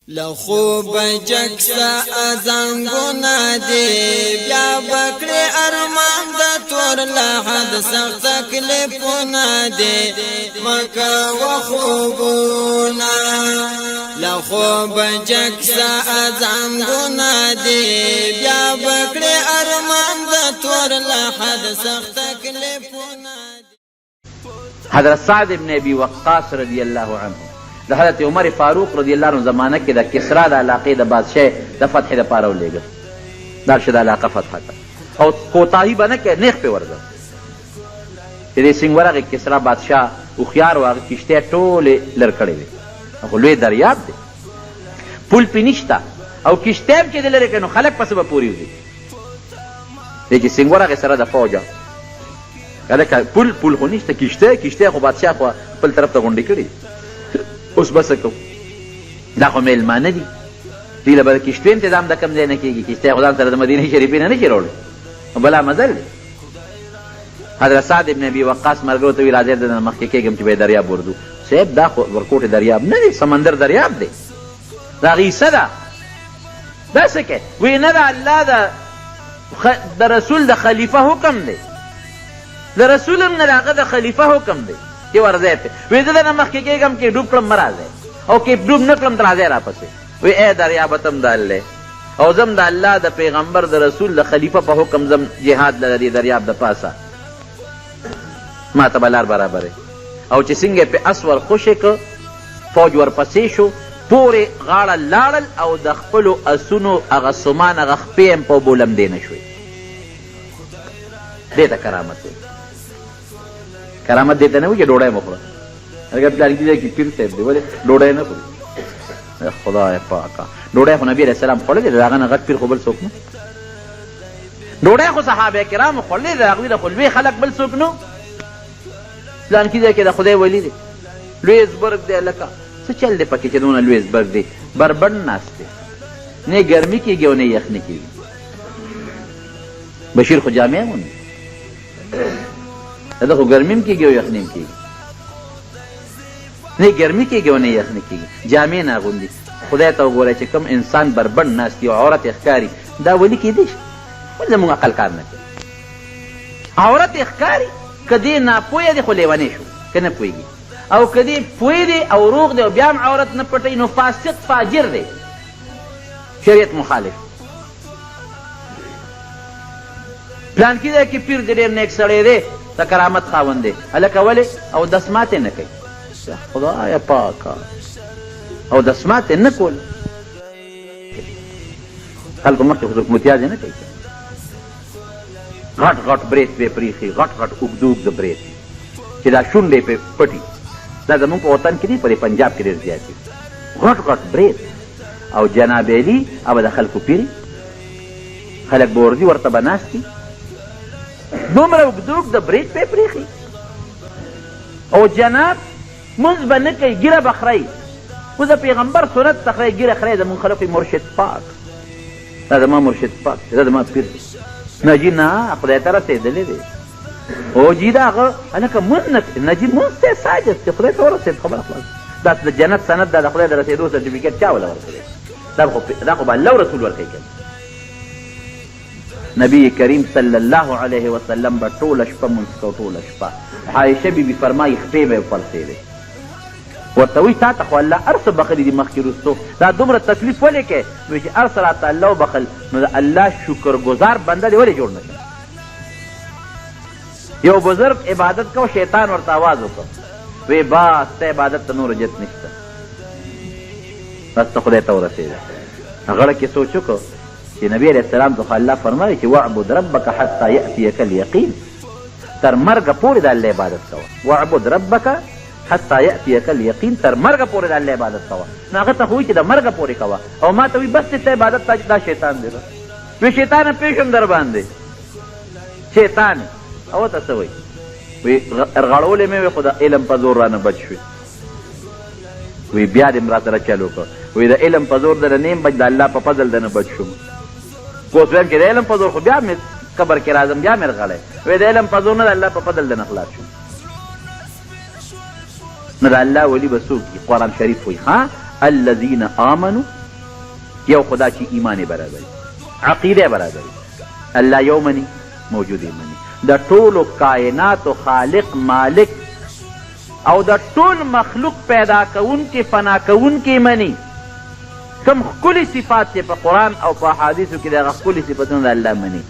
لخوب جکسا ازنگونا دی بیا بکڑی ارمان دا تور لحد سخت تکلیفونا دی مکا و خوبونا لخوب جکسا ازنگونا دی بیا بکڑی ارمان دا تور لحد سخت تکلیفونا دی. حضرت سعد ابن ابی وقاص رضی اللہ عنہ د حضرت عمر فاروق رضی الله عنه زمانه کې د کسرا د علاقې د بادشاه د فتح لپاره ولېږه دا چې د علاقه فتح کړه او کوتاهي به نه کوي نیغ پې ورځه چې دې سینګ ورغې کسرا بادشاه هوښیار و هغه کښتۍ ټولې لر کړې وې خو لوی دریاب دی پل پې نشته او کښتۍ هم چې دې لرې کړې نو خلک پسې به پورې وځي دی چې سینګ ورغې سره د فوجه هلکه پل خو نشته کښتۍ خو بادشاه خو خپل طرف ته غونډې کړي اوس بس کو دا خو میلمانه دي دوی له به د کښتیو انتظام د کوم ځای نه کېږي کښتۍ خو ځان سره د مدینې شریفې نه نه شي راوړی بلا مزل دی حضرت سعد ابن ابي وقاص ملګرو ته وایي راځئ دننه مخکې کېږم چې به یې دریاب وردو صاحب دا خو ورکوټې دریاب نه دی سمندر دریاب دی دا غیسه ده دا څه کوې وایي نه د الله د رسول د خلیفه حکم دی د رسول هم نه د هغه د خلیفه حکم دی چې ورځی پې وایي زه دنه مخکې کېږم چې ډوب کړم مه راځئ او که ډوب نه کړم ته راځئ راپسې وایي ای دریابه ته هم د الله او زم د الله د پیغمبر د رسول د خلیفه په حکم زم جهاد له دې دریاب د پاسه ما ته به لار برابرې او چې څنګه یې پې اس ور خوشې که فوج ورپسې شو پورې غاړه لاړل او د خپلو اسونو هغه سمان هغه خپې هم په اوبو لمدې نه شوې دې ته کرامت دی کرامت دیتا نه وي چې ډوډۍ مه خوره اگر پلانکي ځای کې پیر صاحب دی ولې ډوډۍ نه خوري خدای پاکه ډوډۍ خو نبي علیه السلام خوړلې د هغه نه غټ پیر خو بل څوک نه ډوډۍ خو صحابه کرامو خوړلې د هغوی نه خو لوی خلک بل څوک نه پلانکي ځای کې د خدای ولی دی لویزبرګ دی لکه څه چل دی پکې چې دونه لویزبرګ دی بربند ناست دی نه ګرمي کېږي او نه یخني کېږي بشیر خو جامې اغوندي دا خو ګرمي هم کېږي او یخني هم کېږي نه ګرمي کېږي او نه یخني کېږي جامې نه اغوندي خدای ته وګورئ چې کوم انسان بربند ناست وي او عورت یې ښکاري دا ولي کېدی شي ولې زموږ عقل کار نه کوي عورت یې ښکاري که دې ناپویه دی خو لیونی شو که نه پوهېږي او که دې پوه دی او روغ دی او بیا هم عورت نه پټوي نو فاسق فاجر دی شریعت مخالف پلانکي ځای کې پیر دی ډېر نیک سړی دی د کرامت خاوند دی هلکه ولې اودس ماتې نه کوي خدایه پاکه اودس ماتې نه کول خلکو مخکې خو حکومتیاز یې نه کوي غټ غټ برېت پې پرېښي غټ غټ اوږده اوږده برېت چې دا شونډې پې پټي دا زمونږ په وطن کې دي په دې پنجاب کې ډېر زیات دي غټ غټ برېت او جناب علي هغه د خلکو پیري خلک به ورځي ورته به ناست دي دومره اوږده اوږده برېت پې پرېښي او جناب مونځ به نه کوي ږیره به خرئ اوس د پیغمبر سنت ته خرئ ږیره خرئ زمونږ خلک وایي مرشد پاک دا زما مرشد پاک دا زما پیر دی نه جي نه خدای ته رسېدلی دی او جي د هغه هلکه مونځ نه کوي نه جي مونځ ته ساجد دی خدای ته ورسېد خبره خلاص دا د جنت سند دا د خدای د رسېدو سرټیفیکټ چا وله ورکړی دا خو به الله او رسول ورکوي که نبی کریم صلی الله علیه وسلم به ټوله شپه مونځ کو ټوله شپه عایشه بیبي فرمایي خپې به یې پړسېدې ورته وایي تا ته خو الله هر څه بخلي دي مخکې وروستو دا دومره تکلیف ولې کوې وایي چې هر څه راته الله وبخل نو د الله شکرګزار بنده دې ولې جوړ نه شي یو بزرګ عبادت کو شیطان ورته آواز وکړ وی بس ته عبادت ته نور جت نشته بس ته خدای ته ورسېده غړه کې سوچ وکړو چې نبی علیه السلام ته خو الله فرمایي چې واعبد ربک حتی یأتیک الیقین تر مرګه پورې د الله عبادت کوه واعبد ربک حتی یأتیک الیقین تر مرګه پورې د الله عبادت کوه نو هغه ته خو وایي چې د مرګه پورې کوه او ما ته وایي بس ته عبادت دا شیطان دی وی شیطانه پېژم در باندې شیطان او ته څه وایي وی غړولې مې وی خو د علم په زور رانه بچ شوې وی بیا دې م را سره چل وکړه وی د علم په زور دنه نیم بچ د الله په فضل دنه بچ شوم کوس ویم چې د علم په زور خو بیا مې قبر کې راځم بیا مې رغلی وی د علم په زور نه د الله په فضل دنه خلاص شوم نو د الله ولی به څوک دي قرآن شریف وایي ها الذین آمنوا، یو خدا چې ایمان برابري، عقیده برابري، الله یو مني، موجود یې مني، د ټولو کائناتو خالق مالک او د ټول مخلوق پیدا کوونکي فنا کوونکي مني. کم ښکلي صفات چې په قرآن او په احادیثو کې د هغه ښکلي صفتونه د الله مني،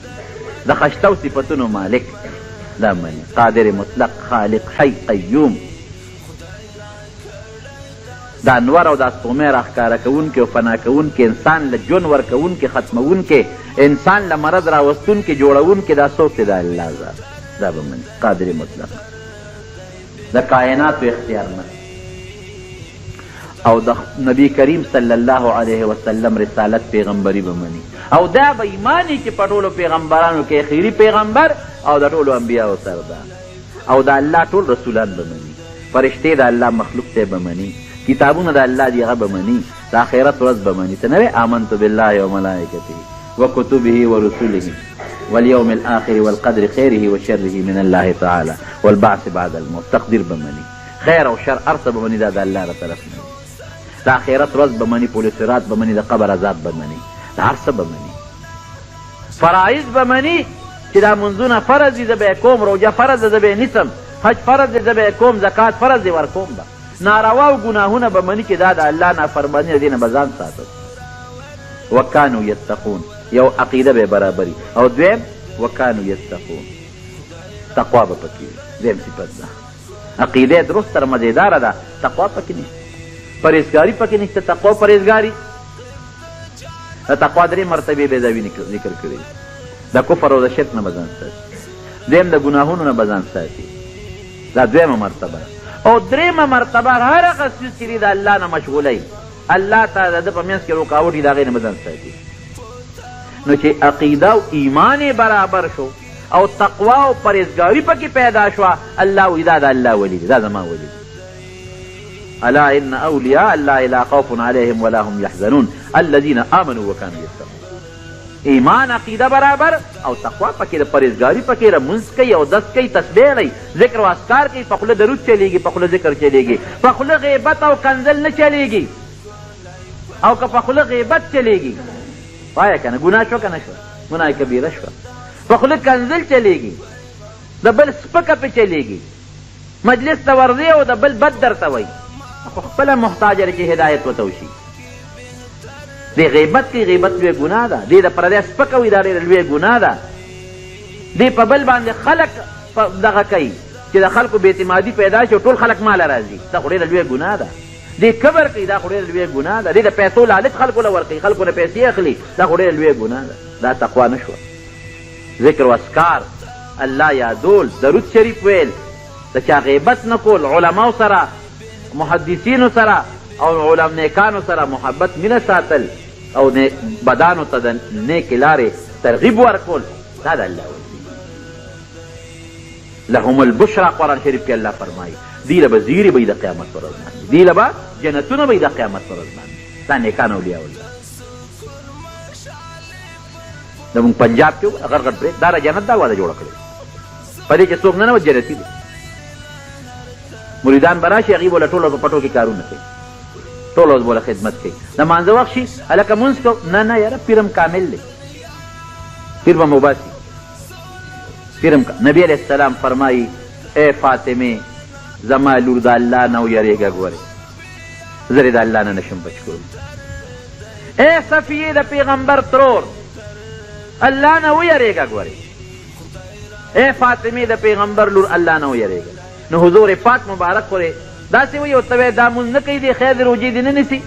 د خشتو صفتونو مالک دا مني، قادر مطلق، خالق، حی، قیوم، دا انوار او دا سپومې راښکاره کوونکي او فنا کوونکي، انسان له ژوند ورکوونکي، ختموونکي، انسان له مرض راوستونکي، جوړوونکي، دا څوک دی؟ د الله ذات، دا به مني، قادر مطلق، د کائناتو اختیارمند او د نبی کریم صلی الله علیه وسلم رسالت پیغمبري به مني. او دا به ایمانی چې په ټولو پیغمبرانو کې خیري پیغمبر او د ټولو انبیاو سردار، او د الله ټول رسولان به مني، فرشتې د الله مخلوق ته به مني، کتابونه د الله دی هغه به مني، د آخرت ورځ به مني. ته نه آمنت بالله وملائکته وکتبه ورسله واليوم الآخر والقدر خیره وشره من الله تعالی والبعث بعد الموت. تقدیر به مني، خیر او شر هر څه به مني، دا د الله له طرف نه. د آخرت ورځ به مني، پل صراط به مني، د قبر عذاب به مني، د هر څه به مني. فرایض به مني چې دا منځونه فرض دي زه به یې کوم، روژه فرض ده زه به یې نیسم، حج فرض دی زه به یې کوم، زکات فرض دی ورکوم به. ناروا او ګناهونه به مني چې دا د الله نافرماني ده، دې نه به ځان ساتم. وکانو یتقون، یو عقیده به برابري، او دویم وکانو یتقون، تقوا به پکې وي، دویم صفت ده. عقیده درست تر مزېداره ده، تقوا پکې نشته، پرهیزګاري پکې نشته. تقوا پرهیزګاري، د تقوا درې مرتبې بیضاوي ذکر کړي، د کفر او د شرک نه به ځان ساتي، دویم د ګناهونو نه به ځان ساتي، دا دویمه مرتبه. او درېیمه مرتبه هر هغه څیز چې د الله نه مشغولی، الله ته د ده په منځ کې رکاوټ وي، د هغې نه به ځان ساتي. نو چې عقیده او ایمان برابر شو او تقوا او پرهیزګاري پکې پیدا شوه، الله وایي دا د الله ولی دی، دا زما ولی دی. الا ان اولیاء الله لا خوف علیهم ولا هم یحزنون الذین آمنوا وکانوا یتقون. ایمان عقیده برابر او تقوا پکې، د پرهیزګاري پکې، لمونځ کوي، اودس کوي، تسبیح لري، ذکر و اذکار کوي، په خوله درود چلیږي، په خوله ذکر چلیږي، په خوله غیبت او کنځل نه چلیږي، او که په خوله غیبت چلیږي وایه که نه ګناه شوه که نه شوه، ګناه کبیره شوه. په خوله کنځل چلیږي، د بل سپکه پې چلیږي، مجلس ته ورځې او د بل بد درته وایي، خو خپله محتاج لري چې هدایت ورته وشي. دی غیبت کوي، غیبت لویه ګناه ده، دی د پردی سپکه وي، دا ډېره لویه ګناه ده. دی په بل باندې خلق دغه کوي چې د خلکو بې اعتمادي پیدا شي او ټول خلک ماله راځي، دا خو ډېره لویه ګناه ده. دی کبر کوي، دا خو ډېره لویه ګناه ده. دی د پیسو لالچ خلکو له ورکوي، خلکو نه پیسې اخلي، دا خو ډېره لویه ګناه ده. دا تقوا نه شوه. ذکر و اذکار، الله یادول، درود شریف ویل، د چا غیبت نه کول، علماو سره، محدثینو سره او نیکانو سره محبت مینه ساتل، او بدانو ته د نیکې لارې ترغیب ورکول، دا د الله ولی. لهم البشرا، قرآن شریف کې الله فرمایي دی له به زیرې به د قیامت پر ورځ باندې، دی له به جنتونه به د قیامت پر ورځ باندې، دا نیکان اولیاء الله. زمونږ پنجاب کې غرغړ برید دا جنت دا واده جوړه کړې، په دې کې څوک نه نوت جنتي دی. مریدان به راشي، هغوی به له ټوله په پټو کې کارونه کوي، ټول ورځ به له خدمت کوي. د مانځه وخت شي هلکه مونځ کو، نه نه یاره پیرم کامل دی، پیر به مو باسي، پیرم. نبی علیه السلام فرمایي ای فاطمې زما لور د الله نه ویرېږه، ګورې زه د الله نه نشم بچ کولی. ای صفیې د پیغمبر ترور الله نه ویرېږه، ګورې ای فاطمې د پیغمبر لور الله نه ویرېږه. نو حضور پاک مبارک خورې داسې وایي ورته وایي دا مونځ نه کوي، دی خیر د روژې دې نه نیسي.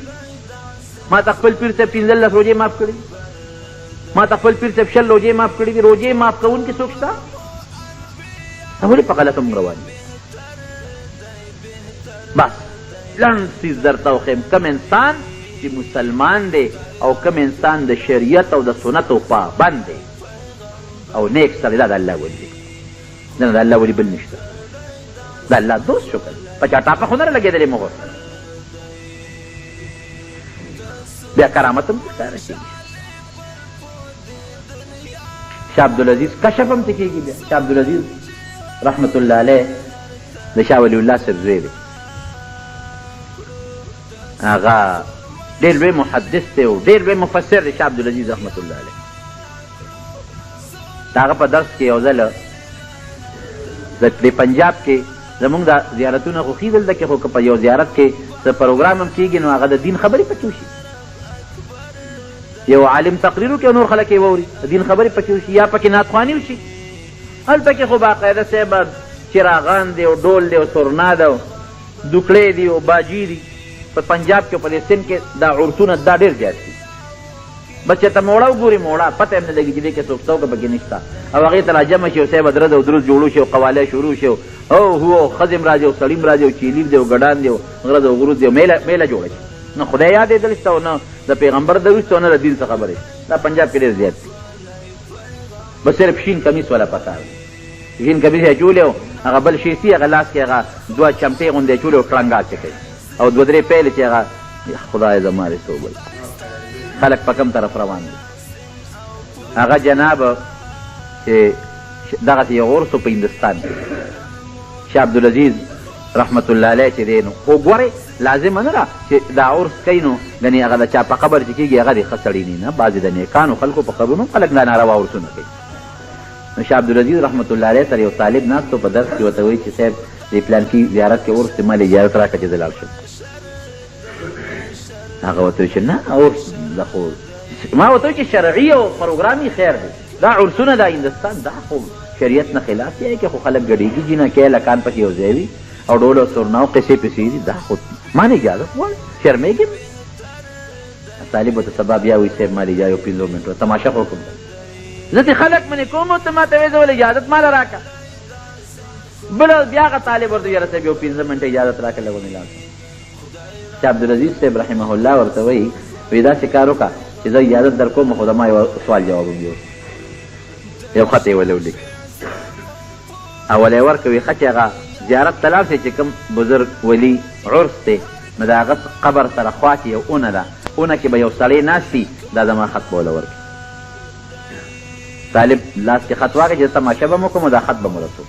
ما ته خپل پیر صاحب 15 روژې معاف کړي، ما ته خپل پیر صاحب 60 روژې معاف کړي دي. روژې معاف کوونکي څوک شته؟ دا ولې په غلطه مونږ روان دي؟ بس لنډ څیز درته وښیم، کم انسان چې مسلمان دی او کم انسان د شریعت او د سنتو پابند دی او نیک سړی، دا د الله ولی دی، دا د الله ولی بل نشته، د الله دوست شو کړي. په چا ټاپه خو نه لګېدلې مغور، بیا کرامت هم ښکاره کېږي. شاه عبدالعزیز کشف هم ته کېږي. بیا شاه عبدالعزیز رحمت الله علیه د شاه ولی الله صاحب زوی دی. هغه ډېر لوی محدث دی او ډېر لوی مفسر دی شاه عبدالعزیز رحمت الله علیه. د هغه په درس کې یو ځل د پنجاب کې زمونږ دا زیارتونه خو ښي دلته کې خو که په یو زیارت کې څه پروګرام هم کېږي نو هغه د دین خبرې پکې وشي، یو عالم تقریر وکړي او نور خلک یې واوري، د دین خبرې پکې وشي یا پکې نعتخواني وشي. هلته کې خو باقاعده صاحب چراغان دی او ډول دی او سرنا ده او دوکړې دي او باجي دي. په پنجاب کې او په دې سند کې دا عرسونه دا ډېر زیات دي. بس چې ته موړه وګوري موړه پته هم نه لګي چې دې کې څوک څوک پکې نشته او هغې ته راجمع شي او صاحب درز او دروز جوړو شي او قواله شروع شي او هو ښځې م راځي او سړي م راځي او چیلیب دی او ګډان دی او غرض او غروز دی او میله جوړه شي. نه خدای یادېدل شته او نه د پیغمبر دروز شته او نه د دین څه خبرې شته. دا پنجاب کې ډېر زیات دي. بس صرف شین کمیس والا پکار دی، شین کمیس یې اچولی او هغه بل شی سي هغه لاس کې هغه دوه چمپې غوندې اچولی او ټرنګات چې کوي او دوه درې پیلې چې هغه خدای زما دې توبه خلک په کوم طرف روان دي. هغه جناب چې دغسې یو عرس په هندوستان کې شاه عبدالعزیز رحمت الله علیه چې دی نو خو ګورې لازمه نه ده چې دا عرس کوي نو ګنې هغه د چا په قبر چې کېږي هغه د ښه سړي نه بعضې د نیکانو خلکو په قبرونو خلک دا ناروا عرسونه کوي. نو شاه عبدالعزیز رحمت الله علیه سره یو طالب ناست په درس کې ورته وایي چې صاحب دې پلانکي زیارت کې عرس دی ما اجازت راکړه چې زه لاړ شم. هغه ورته وایي چې نه عرس ده خو ما ورته وایي چې شرعي او پروګرامي خیر دی، دا عرسونه دا هندوستان دا خو شریعت نه خلاف دی کې خو خلک ګډېږي جینکې لکان پکې یو ځای وي او ډول او سرنا او قصې پسې دي، دا خو ما نه اجازت غواړم شرمېږم. طالب ورته سبا بیا وایي صاحب ما اجازه یو 15 منټه تماشه خو کوم زه چې خلک منې کوم ته ما ته وایي زه ولې اجازت ماله راکړه. بله بیا هغه طالب ورته یاره صاحب یو 15 منټه اجازت راکړه لږ ونې لاړ شم. شاه عبدالعزیز صاحب رحمه الله ورته وایي وایي داسې کار وکړه چې زه اجازت در کوم خو زما یو سوال جواب هم یو خط یې ولې ولیکه اول یې ورکوي ښه چې هغه زیارت ته لاړ شي چې کوم بزرګ ولی عرس دی نو د هغه قبر سره خوا کې یو اونه ده، اونه کې به یو سړی ناست وي دا زما خط به وله ورکړي. طالب لاس کې خط واخې چې تماشه به م وکړم او دا خط به م رسو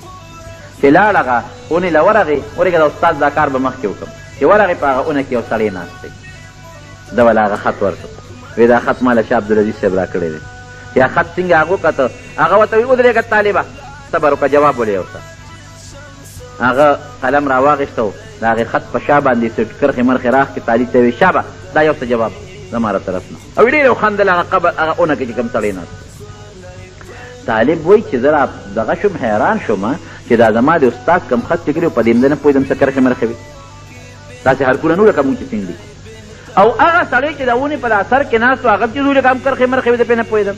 چې لاړ هغه اونې له ورغې ورېږه د استاد دا کار به مخکې وکړم چې ورغې په هغه اونه کې یو سړی ناست دی ده وله هغه خط ورکړ وایي دا خط ما له شاه عبدالعزیز صاحب را کړی دی چې هغه خط څنګه هغه وکته هغه ورته وایي ودرېږه طالبه صبر وکړه جواب ولې یوسه. هغه قلم را واخېسته و د هغې خط په شا باندې کرښې مرخې راخکې طالب ته وایي شابه دا یو څه جواب زما را طرف نه او ډېر یې وخندل هغه قبر هغه اونه کې چې کوم سړی ناست. طالب وایي چې زه را دغه شوم حیران شوم چې دا زما د استاد کوم خط چې کړي په دې نه پوهېدم څه کرښې مرخې وي داسې حرفونه نه لکه مونږ چې څنګه دي او هغه سړی چې د ونې په دا سر کې ناست و هغه چې زه لکه هم کرښې مرخې وي د پرې نه پوهېدم.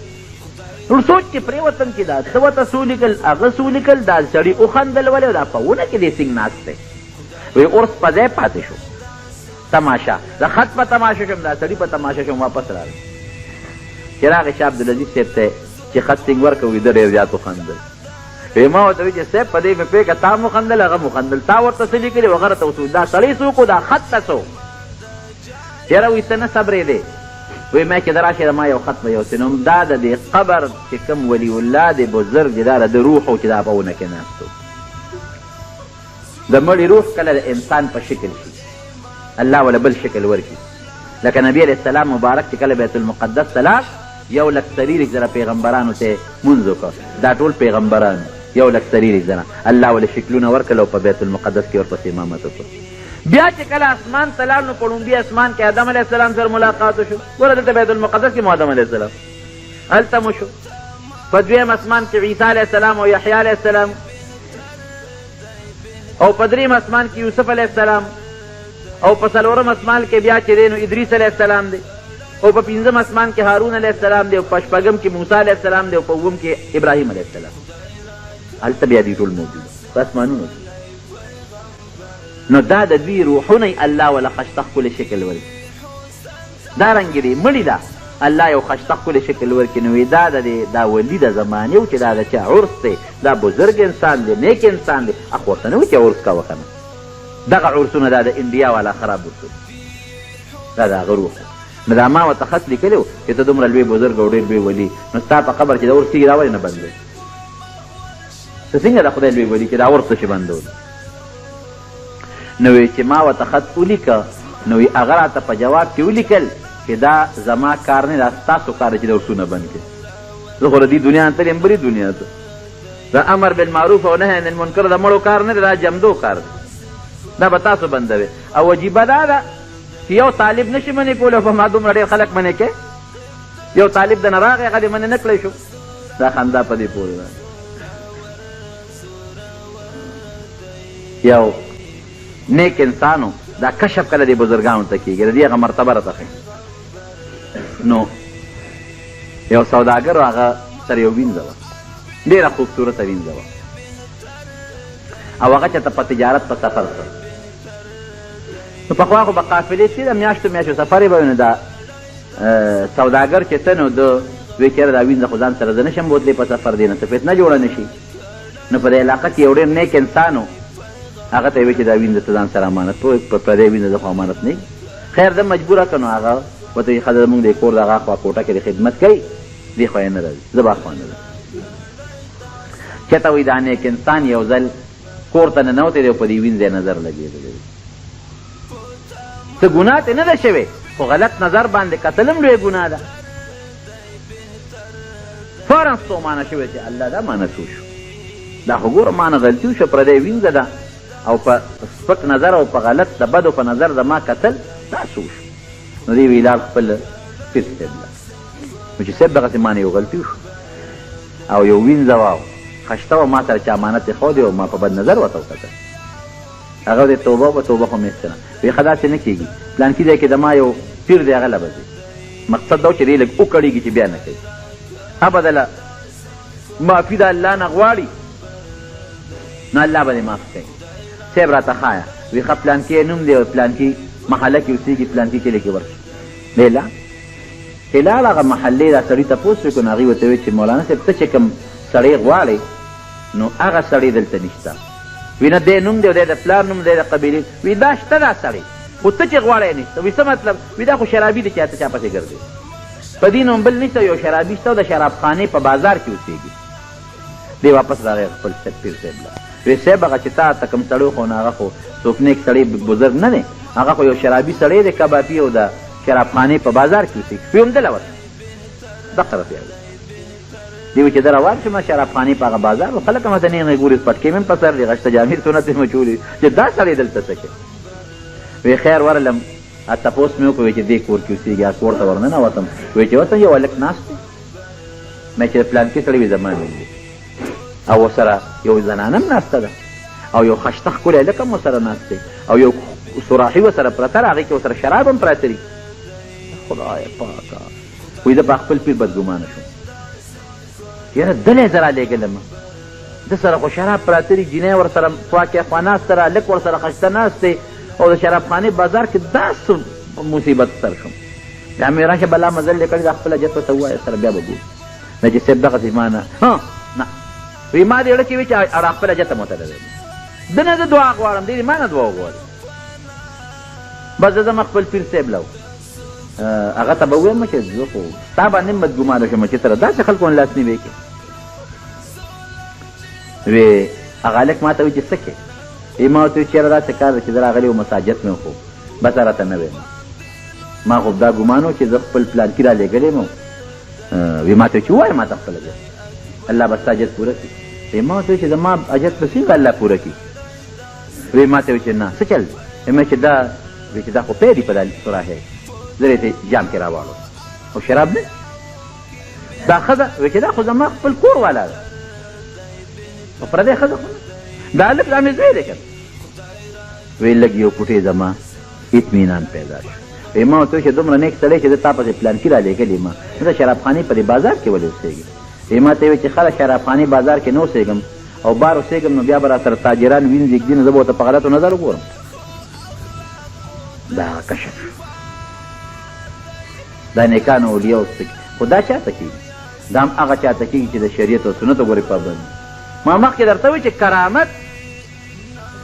نور سوچ چې پرېوتم چې دا څه ورته څه ولیکل هغه څه ولیکل دا سړي وخندل ولې او دا په ونه کې دې څنګه ناست دی وایي عرس په ځای پاتې شو تماشه د خط په تماشه شوم دا سړي په تماشه شوم واپس راغی چې راغی شاه عبدالعزیز صاحب ته چې خط څنګه ورکوي ده ډېر زیات وخندل. وایي ما ورته وایي چې صاحب په دې مې پوهېږه تا هم وخندل هغه هم وخندل تا ورته څه لیکلي وغیره ته وسو دا سړی څوک و دا خط ته څو یاره وایي ته نه صبرېدې وایي ما چې د راشې ما یو خط به یوسې نو دا د دې قبر چې کوم ولی الله دی بزرګ دی دا د روح و چې دا په ونه کې ناست و د مړي روح کله د انسان په شکل شي الله ولا بل شکل ورکړي لکه نبي علیه السلام مبارک چې کله بیت المقدس ته لاړ 1,30,000 زره پیغمبرانو ته مونځ وکړ دا ټول پیغمبران 1,30,000 زره الله ولا شکلونه ورکړل او په بیت المقدس کې ورپسې امامت وکړ. بیا چې کله اسمان ته لاړ نو په لومړي اسمان کې آدم علیه السلام سره ملاقات وشو ګوره دلته بیت المقدس کې مو آدم علیه السلام هلته مو شو په دویم اسمان کې عیسی علیه السلام او یحیی علیه السلام او په دریم اسمان کې یوسف علیه السلام او په څلورم اسمان کې بیا چې دی نو ادریس علیه السلام دی او په پنځم اسمان کې هارون علیه السلام دی او په شپږم کې موسی علیه السلام دی او په اووم کې ابراهیم علیه السلام هلته بیا دوی ټول موجود په اسمانونو نو دا د دوی روحونه الله ولا خشته ښکلی شکل ورکړي دارنګې دی مړي ده الله یو خشته ښکلی شکل ورکړي نو وایي دا ولی د زمانې و چې دا د چا عرس دی دا بزرګ انسان دی نیک انسان دی اخ ورته نه و چې عرس کوه که نه دغه عرسونه دا د انډیا والا خراب عرسونه دا د هغه روح نو دا ما ورته خط لیکلی و چې ته دومره لوی بزرګ او ډېر لوی ولي نو ستا په قبر چې د عرس کېږي دا ولې نه بندوي ته څنګه د خدای لوی ولي چې دا عرس څه شي بندول نو وایي چې ما ورته خط ولیکه نو هغه راته په جواب کې ولیکل چې دا زما کار نه دا ستاسو کار چې د اصونه بند کړي زه خو د دې دنیا نه تلم بلې دنیا ته دا امر بالمعروف او نهی عن المنکر د مړو کار نه دی دا جمدو کار دی دا به تاسو بندوي او عجیبه دا ده چې یو طالب نشي منې کولی او په ما دومره ډېر خلک منې کوي یو طالب د نه راغی هغه دې منې نه کړی شو دا خندا په دې پورې ده یو نیک انسانو دا کشف کله دې بزرګانو ته کېږي د دې هغه مرتبه راته ښیي نو یو سوداګر و هغه سره یو وینځه وه ډېره خوبصورته وینځه وه او هغه چېرته په تجارت په سفر سره نو پخوا خو به قافلې تېره میاشتو میاشتو سفر یې به وي نو دا سوداګر چې ته نو ده وی چېره دا وینځه خو ځان سره زه نشم بوتلی په سفر دی نه څه فتنه جوړه نه شي نو په دې علاقه کې یو ډېر نیک انسان و هغه ته یې وی چې دا وینځه ته ځان سره امانت په پردی وینځه زه خو امانت نه خیر ده مجبوره که نو هغه ورته وایي ښځه زمونږ د کور د هغه خوا کوټه کې د خدمت کوي دې خوا یې نه راځي زه به خوا نه راځم چېرته وایي دا نیک انسان یو ځل کور ته ننوتی دی او په دې وینځه یې نظر لګېدلی څه ګناه ترې نه ده شوې خو غلط نظر باندې کتل هم لویه ګناه ده فوراً ستومانه شوې چې الله دا مانه څه شو دا خو ګوره مانه غلطي وشوه پردی وینځه ده او په سپک نظر او په غلط د بدو په نظر زما کتل دا څه وشو نو دې ویلال خپل پیر صاحب له نو چې صاحب دغسې مانه یو غلطي وشو او یو وینځه وه خشته وه ما سره چې امانت یې ښودی او ما په بد نظر ورته وکتل هغه د توبه به توبه خو مې ایستله وایي ښه داسې نه کېږي پلانکي ځای کې د ما یو پیر دی هغه له به ځي مقصد دا و چې دی لږ وکړېږي چې بیا نه کوي ابدله معافي د الله نه غواړي نو الله به دې معاف کوي صاحب راته ښایه وایي ښه پلانکي نوم دی او پلانکي محله کې اوسېږي پلانکي کلي کې ورشي دی لا چې لاړ هغه محلې دا سړي تپوس وکړو نو هغوی ورته وایي چې مولانا صاحب ته چې کوم سړی غواړې نو هغه سړی دلته نشته وی نه دی نوم دی او دی د پلار نوم دی د قبیلې وی دا شته دا سړی خو ته چې غواړی نشته وی څه مطلب وی دا خو شرابي دی چې ته چا پسې ګرځې په دې نوم بل نشته یو شرابي شته او د شرابخانې په بازار کې اوسېږي دی واپس راغی خپل پیر صاحب له وی صاحب هغه چې تا ته کوم سړی خو نو هغه خو څوک نیک سړی بزرګ نه دی هغه خو یو شرابي سړی دی کبابي او د شرابخانې په بازار کې اوسېږي وی همدله ورته دقه راته دی چې در روان شم شرابخانې په هغه بازار و خلک هم هلته نیغې ګوري سپټکۍ مې هم په سر دي غشته جامې سنت یې مچولي چې دا سړی دلته څه کوي وی خیر ورلم تپوس مې وکړو چې دې کور کې اوسېږي کور ته ورننوتم وایي چې اوس یو هلک ناست دی مې چې پلانکي سړی وي زما نوم دی او ورسره یو زنانه هم ناسته ده او یو خشته ښکلی هلک هم ورسره ناست دی او یو سوراخي ورسره پرته ده هغې کې ورسره شراب هم پراته دي خدایه پاکه وایي زه په خپل پیر بدګمانه شوم یاره دلی زه رالېږلم ده سره خو شراب پراته دي جینۍ ورسره خوا کې خوا ناسته ده هلک ورسره خشته ناست دی او د شرابخانې بازار کې داسې مصیبت سر شوم بیا مې راشه بلا مزل یې کړي دا خپله جت ورته ووایه سره بیا به ګورو نه چې صاحب دغسې ما نه نه وی ما دې اړه کې وي چې اړه خپله جته مو ته ده نه زه دعا غواړم دی ما نه دعا وغواړي بس زه ځم خپل پیر صاحب له هغه ته به ووایم چې زه خو ستا باندې بدګمانه شوم چې سره داسې خلکو نه لاسنیوی کوې وی هغه هلک ما ته وایي چې څه کوې ما ورته وایي چېره داسې کار ده چې زه راغلی وم مساجد مې خو بس راته نه ویم ما خو دا ګمان و چې زه خپل پلانکي رالېږلی یم وی ما ته وایي چې ووایه ما ته خپل اجت الله به ستا اجت پوره کړي وی ما ورته وایي چې زما اجت به څنګه الله پوره کړي وی ما ته وایي چې نه څه چل دی وی چې دا وی چې دا خو پی دی په دا سراحی زه یې جام کې راواړو او شراب نه دا ښځه وی چې دا خو زما خپل کور والا ده او پردی ښځه خو دا هلک دا مې زوی دی که وی لږ یو پوټې زما اطمینان پیدا شو وی ما ورته وایي چې دومره نیک سړی چې زه تا پسې پلانکي رالېږلي ما زه شرابخانې په دې بازار کې ولې اوسېږم وی ما ته یې وایي چې ښه شرابخانې بازار کې نه اوسېږم او بار اوسېږم نو بیا به را سره تاجران وینځي ږدي نو زه به ورته په غلطو نظر وګورم دا کشف دا نیکانو اولیاو خو دا چاته کېږي دا هم هغه چاته کېږي چې د شریعت او سنتو ګورې پابند ما مخکې درته وایي چې کرامت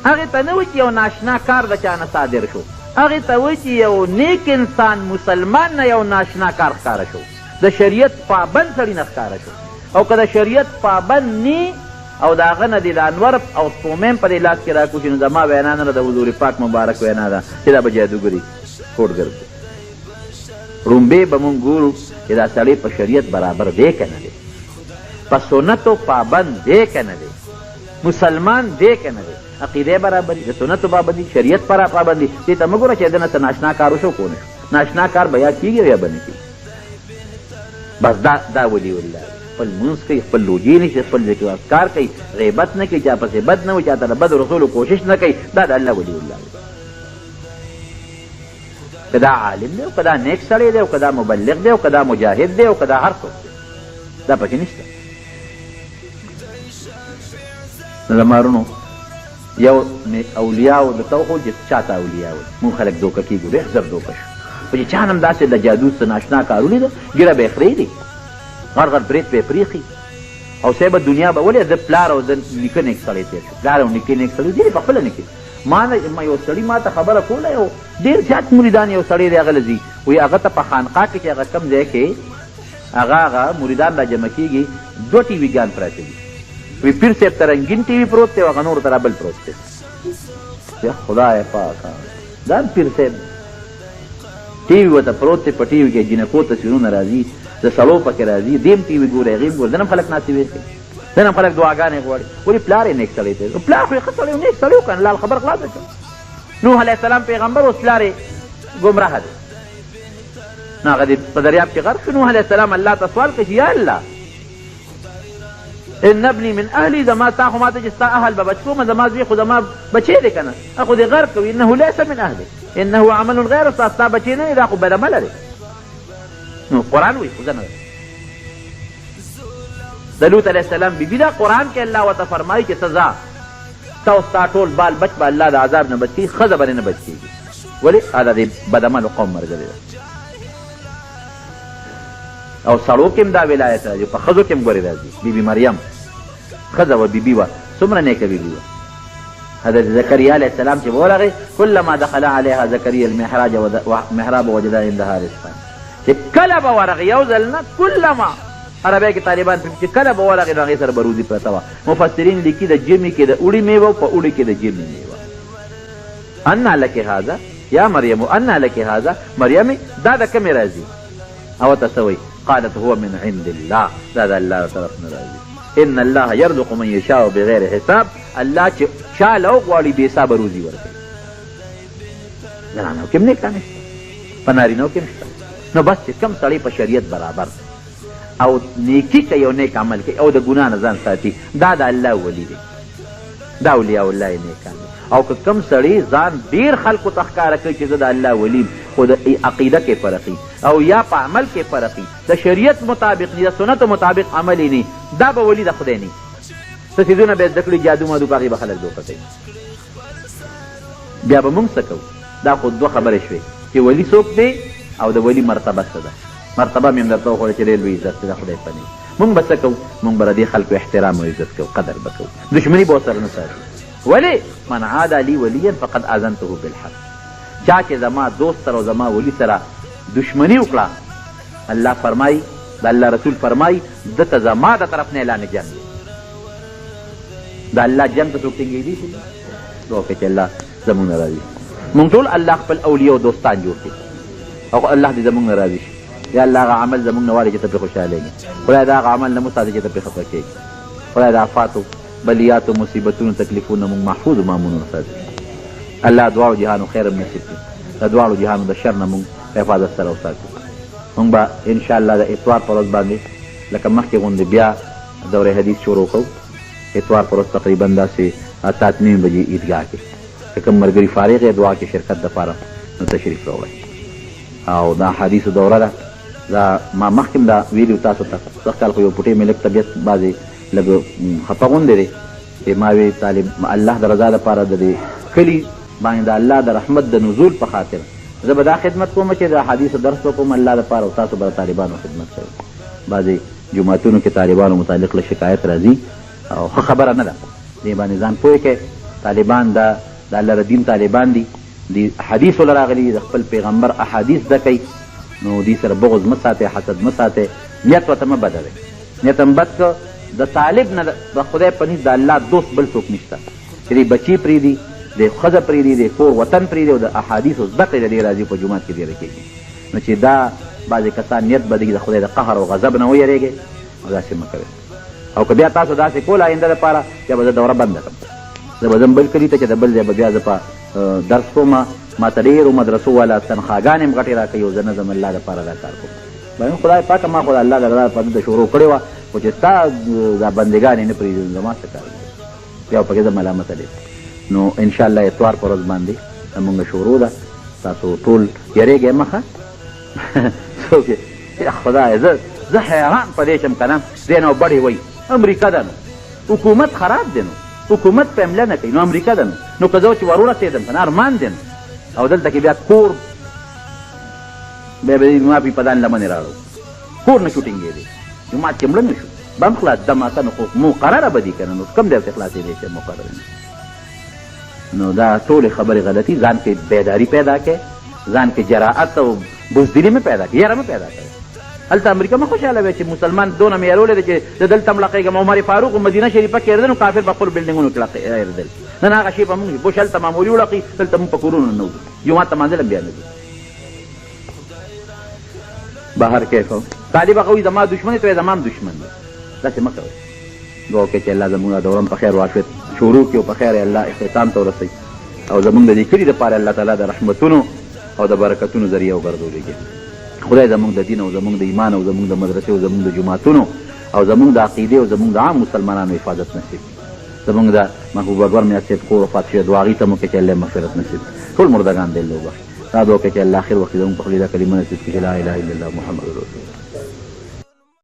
هغې ته نه وایي چې یو ناشنا کار د چا نه صادر شو هغې ته وایي چې یو نیک انسان مسلمان نه یو ناشنا کار ښکاره شو د شریعت پابند سړي نه ښکاره شو او که د شریعت پابند نی او د هغه نه دې د انور او سپومیم په دې لاس کې راکوشي نو زما وینا نه د حضور پاک مبارک وینا ده چې دا به جادوګري کوډ ګرځي. رومبې به مونږ ګورو چې دا سړی په شریعت برابر دی که نه دی، په سنتو پابند دی که نه دی، مسلمان دی که نه دی، عقیده برابري، د سنتو پابندي، شریعت پر پابندي. دې ته مه ګوره چې دنه څه ناشنا کار وشو کو نه شو. ناشنا کار به یا کېږي یا به نه کېږي. بس دا ولي الله خپل منځ کوي، خپل لوجې نه شي، خپل ذکر اذکار کوي، غیبت نه کوي، چا پسې بد نه وي، چا ته د بد رسولو کوشش نه کوي. دا د الله ولي الله دی. که دا عالم دی او که دا نیک سړی دی او که دا مبلغ دی او که دا مجاهد دی او که دا هر څوک دی، دا پکې نشته. نو د مارونو یو اولیاو درته وښود چې چا ته اولیاو مونږ خلک دوکه کېږو، ډېر زر دوکه شو. خو چې چا هم داسې د جادو څه ناشنا کار ولیده ګیره به یې خرېږدي، غټ غټ برید به یې پرېښي او صاحبه دنیا به ولې. زه پلار او د نیکه نیک سړی تېر شو، پلار او نیکه نیک سړی ډېرې په خپله نیکې. ما یو سړي ما ته خبره کوله، یو ډېر زیات مریدان یو سړی دی هغه له ځي، وایي هغه ته په خانقاه کې چې هغه کوم ځای کې هغه مریدان را جمع کېږي 2 ټي وي ګان پراته دي. وی پیر صاحب ته رنګین ټي وي پروت دی او هغه نورو ته را بل پروت دی. خدای پاکه دا پیر صاحب ټي وي ورته پروت دی، په ټي وي کې جنکو تصویرونه راځي، د سړو پکې راځي، دیم ټي وي ګوري، هغې ګوري، دنه هم خلک ناستې ویې کوي، دنه هم خلک دعاګانې غواړي. ولې پلار یې نیک سړی دی، پلار خو یې ښه سړی و، نیک سړی و که نه، لال خبر خلاصه کړه. نوح علیه السلام پیغمبر، اوس پلار یې ګمراه دی. نو هغه په دریاب کې غرق شو. نوح علیه السلام الله ته سوال کوي یا الله ان ابني من اهلي، زما تا خو ماته چې ستا اهل به بچ کومه، زما زوی خو زما بچی دی که نه، خو دې غرق کوي. انه لیس من اهلي انه عمل غیر صالح، ستا بچی نه دی، دا خو بدعمله دی. نو قرآن وایي خو زه نه. د لوط علیه السلام بیبي ده، قرآن کې الله ورته فرمایي چې سزا تا او ستا ټول بال بچ به الله د عذاب نه بچ کړي، ښځه به نه بچ کېږي. ولې دا د بدعملو قوم ملګری ده. او سړو کې هم دا ولایت راځي، په ښځو کې هم ګورې راځي. بیبي مریم ښځه وه، بیبي وه، څومره نیکه بیبي وه. حضرت زکریا علیه السلام چې به ورغی، کلما دخل علیها زکریا المحراب وجد عندها رزقا، چې کله به ورغی، یو ځل نه، کلما عربی کې طالبان چې کله به ورغی نو هغې سره به روزي پرته وه. مفسرین لیکي د ژمي کې د اوړي میوه، په اوړي کې د ژمي میوه. انا لک هذا یا مریم، انا لک هذا مریم، دا د کومې راځي؟ او ته څه وایي؟ قالت هو من عند الله، دا د الله طرف نه راځي. ان الله يرزق من يشاء بغیر حساب، الله چې چا له وغواړي بې حسابه روزي ورکوي. زنانو کې هم نیکه نشته، په نارینهو کې هم شته. نو بس چې کوم سړی په شریعت برابر او نیکي کوي او نیک عمل کوي او د ګناه نه ځان ساتي، دا د الله ولی دی، دا اولیاء الله نیکان دي. او که کوم سړی ځان ډېر خلکو ته ښکاره کوي چې زه د الله ولی، خو د عقیده کې فرق او یا په عمل کې فرق، د شریعت مطابق نه، د سنتو مطابق عمل یې نه، دا به ولی د خدای نه. څه څیزونه به یې زده کړي، جادو مادو، په هغې به خلک دوکه کوي. بیا به موږ څه کوو؟ دا خو 2 خبرې شوې چې ولی څوک دی او د ولی مرتبه څه ده. مرتبه مې هم درته وښوده چې ډېر لوی عزت دی د خدای په نوم. موږ به څه کوو؟ موږ به د دې خلکو احترام او عزت کوو، قدر به کوو، دشمني به ورسره نه ساتو. ولې؟ من عاد لي ولیا فقد اذنته بالحق، چا چې زما دوست سره او زما ولی سره دشمني وکړه، الله فرمایي، د الله رسول فرمایي، ده ته زما د طرف نه اعلان جنګ دی. د الله جنګ ته څوک ټینګېدی شي؟ دعا وکړئ چې الله زموږ نه راضي. موږ ټول الله خپل اولیاء او دوستان جوړ کړي او الله دې زموږ نه راضي شي. یا الله هغه عمل زموږ نه واړي چې ته پرې خوشحالېږي. خدای دا هغه عمل نه مو ساتي چې ته پرې خفه کېږي. خدای د آفاتو، بلیاتو، مصیبتونو، تکلیفونو موږ محفوظ و مامون وساتي. الله دواړو جهانو خیر نصیب کړي، د دواړو جهانو د شر نه موږ حفاظت سره وساتي. موږ به انشاءالله د اتوار په ورځ باندې لکه مخکې غوندې بیا دورې حدیث شروع کوو. اتوار په ورځ تقریبا داسې 8:30 بجې عیدګاه کې چې کوم ملګري فارغ یې دعا کې شرکت دپاره نو تشریف راوړئ. او دا حدیثو دوره ده، دا ما مخکې هم دا ویلي تاسو ته. سږ کال خو یو پوټې مې لږ طبیعت بعضې لږ خفه غوندې دی چې ما وی طالب الله د رضا دپاره د دې کلي باندې د الله د رحمت د نزول په خاطر زه به دا خدمت کوم چې د حدیثو درس وکړم الله دپاره، او تاسو به د طالبانو خدمت کوئ. بعضې جوماتونو کې طالبانو متعلق له شکایت راځي او ښه خبره نه ده. دې باندې ځان پوه کړئ، طالبان د الله د دین طالبان دي، د حدیثو له راغلي د خپل پیغمبر احادیث زده کوي. نو دې سره بغض مه ساتئ، حسد مه ساتئ، نیت ورته مه بدوئ. نیت هم بد که د طالب نه د خدای په نس د الله دوست بل څوک نشته چې دی بچي پرېږدي د ښځه پرېږدي د کور وطن پرېږدي او د احادیثو زده کړې د دې راځي په جومات کې ډېره کېږي نو چې دا بعضې کسان نیت بدوي د خدای د قهر او غضب نه ویرېږئ او داسې مه کوئ او که بیا تاسو داسې کول آینده دپاره بیا به زه دوره بنده کړم زه به ځم بل کلي ته چې د بل ځای به بیا زه په درس کوم ما ته ډېرو مدرسو والا تنخواګانې هم غټې راکوي او زه نه ځم الله دپاره دا کار کوم وایم خدای پاکه ما خو د الله د رضا دپاره دلته شروع کړې وه خو چې ستا دا بندګانې نه پرېږدي زما څه کار بیا پکې زه ملامته دی نو انشاءالله اتوار په ورځ باندې زمونږ شروع ده تاسو ټول یریږئ مخه څوک خدای زه حیران په دې شم که نه دی نو بړې وایي امریکا ده نو حکومت خراب دی نو حکومت په حمله نه کوي نو امریکا ده نو که زه چې ور ورسېدم که نه ارمان دی نو او دلته کې بیا کور بیا به ما په دان لمنې راړو کور نه شوټینګېدی جومات کې مړه نه شو بم خلاص دماکه نو خو مقرره به دي که نه نو کوم ځای ورته خلاصېدی شي مقرره نو دا ټولې خبرې غلطي ځان کې بیداري پیدا کړئ ځان کې جراعت او بزدلي مې پیدا کړئ یاره مې پیدا کړئ هلته امریکا مه خوشحاله وی چې مسلمان دونه مې یارولی دی چې زه دلته هم لقېږم عمر فاروق و مدینه شریفه کې هېرېدل نو کافر په خپلو بلډینګونو کې هېرېدل نن هغه شی به مونږ بوش هلته معمولي وړقي دلته مونږ په کورونو نه وځو جومات ته مانځل هم بیا نه ځو بهر کیف طالب هغه وایي زما دشمن دی ته زما هم دشمن دی داسې مه کوئ دعا وکړئ چې الله زموږ دوره په خیر وعافیت شروع کړي او په خیر الله اختتام ته ورسوي او زموږ د دې کلي دپاره الله تعالی د رحمتونو او د برکتونو ذریعه وګرځولېږي خدای زموږ د دین او زموږ د ایمان او زموږ د مدرسې او زموږ د جوماتونو او زموږ د عقیدې او زموږ د عام مسلمانانو حفاظت نصیب زموږ د محبوب اکبر میاں صاحب کور وفات شوی دعا هغې ته مو کړي چې الله مغفرت نصیب ټول مردګان دې الله وبخښي دا دعا وکړئ چې الله خیر وکړي زموږ په خولې دا کلمه نصیب کړي چې لا اله الا الله محمد رسول الله